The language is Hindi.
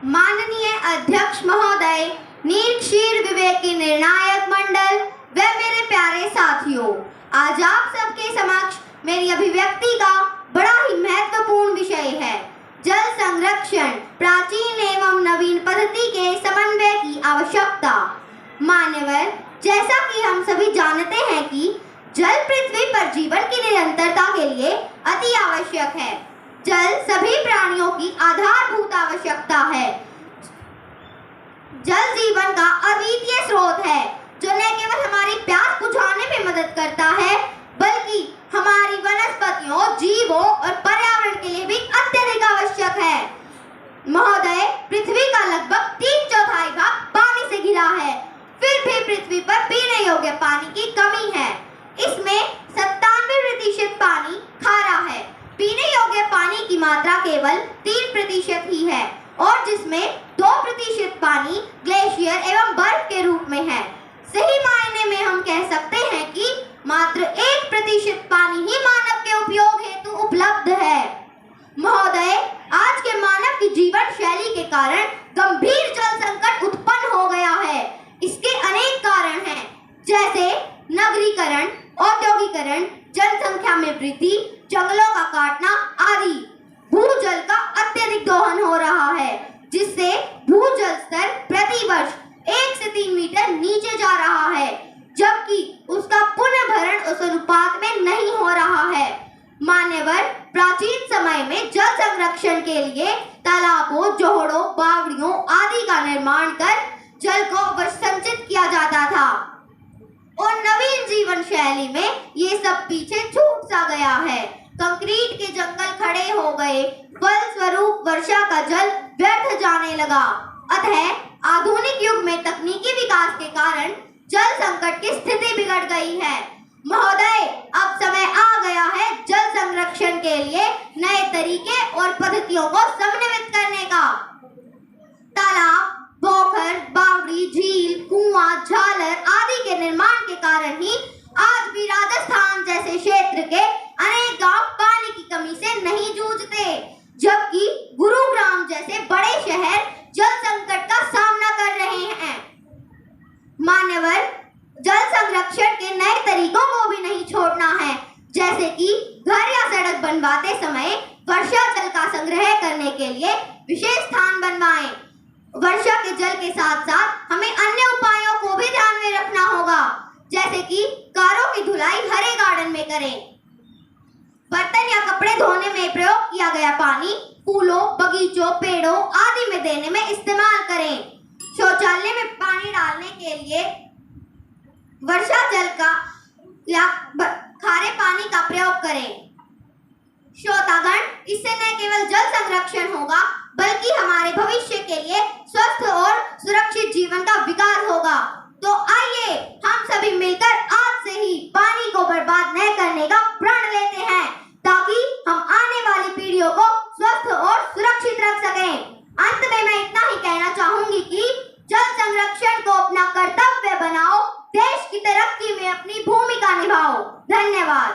माननीय अध्यक्ष महोदय, नील क्षीर विवेकी निर्णायक मंडल व मेरे प्यारे साथियों, आज आप सबके समक्ष मेरी अभिव्यक्ति का बड़ा ही महत्वपूर्ण विषय है जल संरक्षण, प्राचीन एवं नवीन पद्धति के समन्वय की आवश्यकता। मान्यवर, जैसा कि हम सभी जानते हैं कि जल पृथ्वी पर जीवन की निरंतरता के लिए अति आवश्यक है। जल सभी प्राणियों की आधारभूत आवश्यकता है। जल जीवन का अद्वितीय स्रोत है जो न केवल हमारी प्यास बुझाने में मदद करता है बल्कि हमारी वनस्पतियों, जीवों और पर्यावरण के लिए भी अत्यधिक आवश्यक है। महोदय, पृथ्वी का लगभग 3/4 भाग पानी से घिरा है, फिर भी पृथ्वी पर पीने योग्य पानी की कमी है। इसमें 97% पानी खारा है। पीने योग्य पानी की मात्रा केवल 3% ही है और जिसमें 2% पानी ग्लेशियर एवं बर्फ के रूप में है। सही मायने में हम कह सकते हैं कि मात्र 1% पानी ही मानव के उपयोग हेतु उपलब्ध है। महोदय, आज के मानव की जीवन शैली के कारण गंभीर जल संकट उत्पन्न हो गया है। इसके अनेक कारण हैं, जैसे नगरीकरण, औद्योगिकरण, जनसंख्या में वृद्धि, जंगलों का काटना आदि। भूजल का अत्यधिक दोहन हो रहा है जिससे भूजल स्तर प्रति वर्ष 1 से 3 मीटर नीचे जा रहा है, जबकि उसका पुनर्भरण उस अनुपात में नहीं हो रहा है। मान्यवर, प्राचीन समय में जल संरक्षण के लिए तालाबों, जोहड़ों, बावड़ियों आदि का निर्माण कर जल को संचित किया जाता था और नवीन जीवन शैली में ये सब पीछे छूट सा गया है। कंक्रीट के जंगल खड़े हो गए, फलस्वरूप वर्षा का जल व्यर्थ जाने लगा। अतः आधुनिक युग में तकनीकी विकास के कारण जल संकट की स्थिति बिगड़ गई है। महोदय, अब समय आ गया है जल संरक्षण के लिए नए तरीके और पद्धतियों को समन्वित करने का। तालाब, पोखर, बावड़ी, झील, कुआं, झालर आदि के निर्माण के कारण ही आज भी राजस्थान जैसे क्षेत्र के अनेक गांव पानी की कमी से नहीं जूझते, जबकि गुरुग्राम जैसे बड़े शहर जल संकट का सामना कर रहे हैं। मान्यवर, जल संरक्षण के नए तरीकों को भी नहीं छोड़ना है, जैसे कि घर या सड़क बनवाते समय वर्षा जल का संग्रह करने के लिए विशेष स्थान बनवाएं। वर्षा के जल के साथ साथ हमें अन्य उपायों को भी ध्यान में रखना होगा, जैसे कि कारों की धुलाई हरे गार्डन में करें। बर्तन या कपड़े धोने में प्रयोग किया गया पानी फूलों, बगीचों, पेड़ों आदि में देने में इस्तेमाल करें। शौचालय में पानी डालने के लिए वर्षा जल का या खारे पानी का प्रयोग करें। श्रोतागण, इससे न केवल जल संरक्षण होगा बल्कि हमारे भविष्य के लिए स्वस्थ और सुरक्षित जीवन का विकास होगा। तो आइए हम सभी मिलकर आज से ही पानी को बर्बाद न करने का प्रण लेते हैं ताकि हम आने वाली पीढ़ियों को स्वस्थ और सुरक्षित रख सकें। अंत में मैं इतना ही कहना चाहूंगी कि जल संरक्षण को अपना कर्तव्य बनाओ, देश की तरक्की में अपनी भूमिका निभाओ। धन्यवाद।